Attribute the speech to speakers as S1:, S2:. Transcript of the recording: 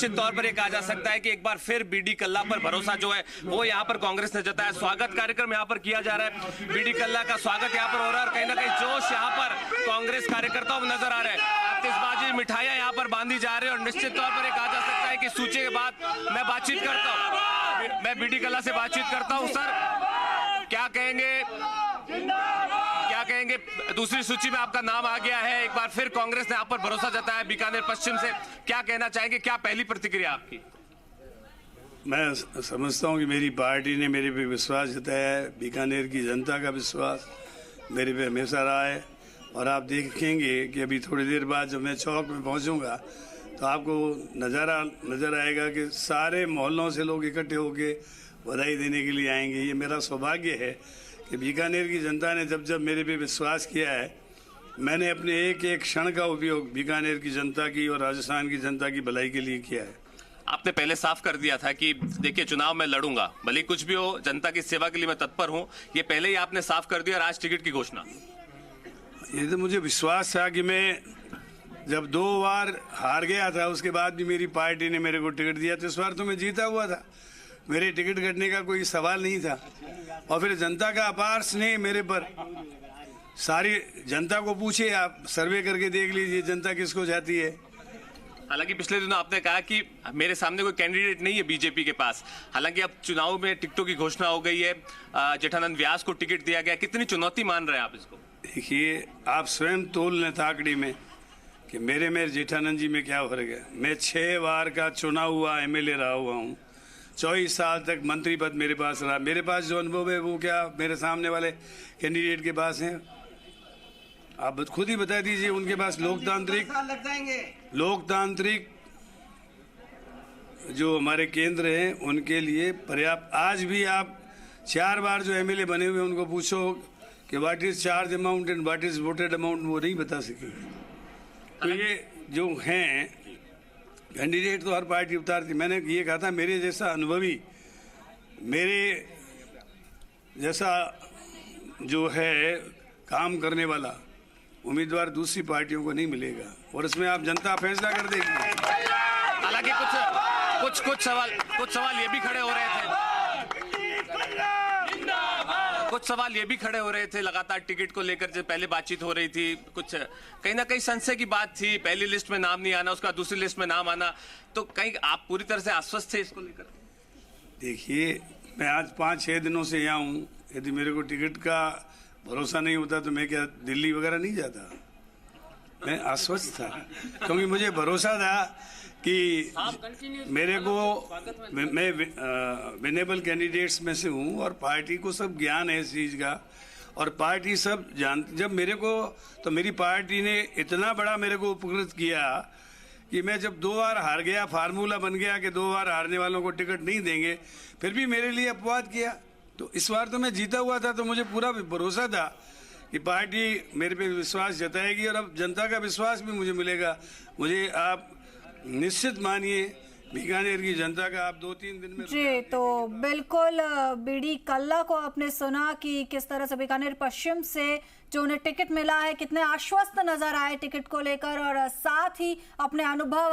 S1: निश्चित तौर पर ये कहा जा सकता है कि एक बार फिर बीडी कल्ला पर भरोसा जो है वो यहाँ पर कांग्रेस ने जताया। स्वागत कार्यक्रम यहाँ पर किया जा रहा है, बीडी कल्ला का स्वागत यहाँ पर हो रहा है और कहीं ना कहीं जोश यहाँ पर कांग्रेस कार्यकर्ताओं में नजर आ रहा है। आतिशबाजी, मिठाइयां यहाँ पर बांधी जा रही है और निश्चित तौर पर ये कहा जा सकता है कि सूची के बाद मैं बातचीत करता हूँ, मैं बीडी कल्ला से बातचीत करता हूँ। सर क्या कहेंगे, दूसरी सूची में आपका नाम आ गया है, एक बार फिर कांग्रेस ने आप पर भरोसा जताया बीकानेर पश्चिम से, क्या कहना चाहेंगे, क्या पहली प्रतिक्रिया आपकी?
S2: मैं समझता हूं कि मेरी पार्टी ने मेरे पे विश्वास जताया है, बीकानेर की जनता का विश्वास मेरे पे हमेशा रहा है और आप देखेंगे कि अभी थोड़ी देर बाद जब मैं चौक में पहुंचूंगा तो आपको नजर आएगा कि सारे मोहल्लों से लोग इकट्ठे होके बधाई देने के लिए आएंगे। ये मेरा सौभाग्य है कि बीकानेर की जनता ने जब जब मेरे पे विश्वास किया है, मैंने अपने एक एक क्षण का उपयोग बीकानेर की जनता की और राजस्थान की जनता की भलाई के लिए किया है।
S1: आपने पहले साफ कर दिया था कि देखिए चुनाव में लड़ूंगा, भले कुछ भी हो, जनता की सेवा के लिए मैं तत्पर हूं, ये पहले ही आपने साफ कर दिया और आज टिकट की घोषणा।
S2: ये तो मुझे विश्वास था कि मैं जब 2 बार हार गया था उसके बाद भी मेरी पार्टी ने मेरे को टिकट दिया, तो इस बार तो मैं जीता हुआ था, मेरे टिकट कटने का कोई सवाल नहीं था। और फिर जनता का अपार स्नेह मेरे पर, सारी जनता को पूछे, आप सर्वे करके देख लीजिए जनता किसको चाहती है।
S1: हालांकि पिछले दिनों आपने कहा कि मेरे सामने कोई कैंडिडेट नहीं है बीजेपी के पास, हालांकि अब चुनाव में टिकटों की घोषणा हो गई है, जेठानंद व्यास को टिकट दिया गया, कितनी चुनौती मान रहे हैं आप इसको?
S2: देखिए आप स्वयं तोल लें ताकड़ी में कि मेरे जेठानंद जी में क्या फर्क है। मैं 6 बार का चुना हुआ एमएलए रहा हुआ हूँ, 24 साल तक मंत्री पद मेरे पास रहा। मेरे पास जो अनुभव है वो क्या मेरे सामने वाले कैंडिडेट के पास है? आप खुद ही बता दीजिए। उनके पास लोकतांत्रिक जो हमारे केंद्र हैं उनके लिए पर्याप्त। आज भी आप 4 बार जो एमएलए बने हुए उनको पूछो कि what is charge amount and what is voted amount, वो नहीं बता सकेंगे। तो ये जो हैं कैंडिडेट तो हर पार्टी उतारती। मैंने ये कहा था मेरे जैसा अनुभवी, मेरे जैसा जो है काम करने वाला उम्मीदवार दूसरी पार्टियों को नहीं मिलेगा और इसमें आप जनता फैसला कर देगी।
S1: हालांकि कुछ सवाल ये भी खड़े हो रहे थे, लगातार टिकट को लेकर जब पहले बातचीत हो रही थी, कुछ कहीं ना कहीं संशय की बात थी, पहली लिस्ट में नाम नहीं आना, उसका दूसरी लिस्ट में नाम आना, तो कहीं आप पूरी तरह से आश्वस्त थे इसको लेकर?
S2: देखिए मैं आज 5-6 दिनों से यहाँ हूँ, यदि मेरे को टिकट का भरोसा नहीं होता तो मैं क्या दिल्ली वगैरह नहीं जाता। मैं आश्वस्त था क्योंकि मुझे भरोसा था कि मेरे को, मैं विनेबल कैंडिडेट्स में से हूँ और पार्टी को सब ज्ञान है इस चीज़ का और पार्टी सब जानती। जब मेरे को तो मेरी पार्टी ने इतना बड़ा मेरे को उपकृत किया कि मैं जब 2 बार हार गया, फार्मूला बन गया कि 2 बार हारने वालों को टिकट नहीं देंगे, फिर भी मेरे लिए अपवाद किया। तो इस बार तो मैं जीता हुआ था, तो मुझे पूरा भरोसा था कि पार्टी मेरे पे विश्वास जताएगी और अब जनता का विश्वास भी मुझे मिलेगा। मुझे आप निश्चित मानिए बीकानेर की जनता का आप 2-3 दिन में
S3: जी। तो बिल्कुल बीडी कल्ला को आपने सुना कि किस तरह से बीकानेर पश्चिम से जो उन्हें टिकट मिला है कितने आश्वस्त नजर आए टिकट को लेकर और साथ ही अपने अनुभव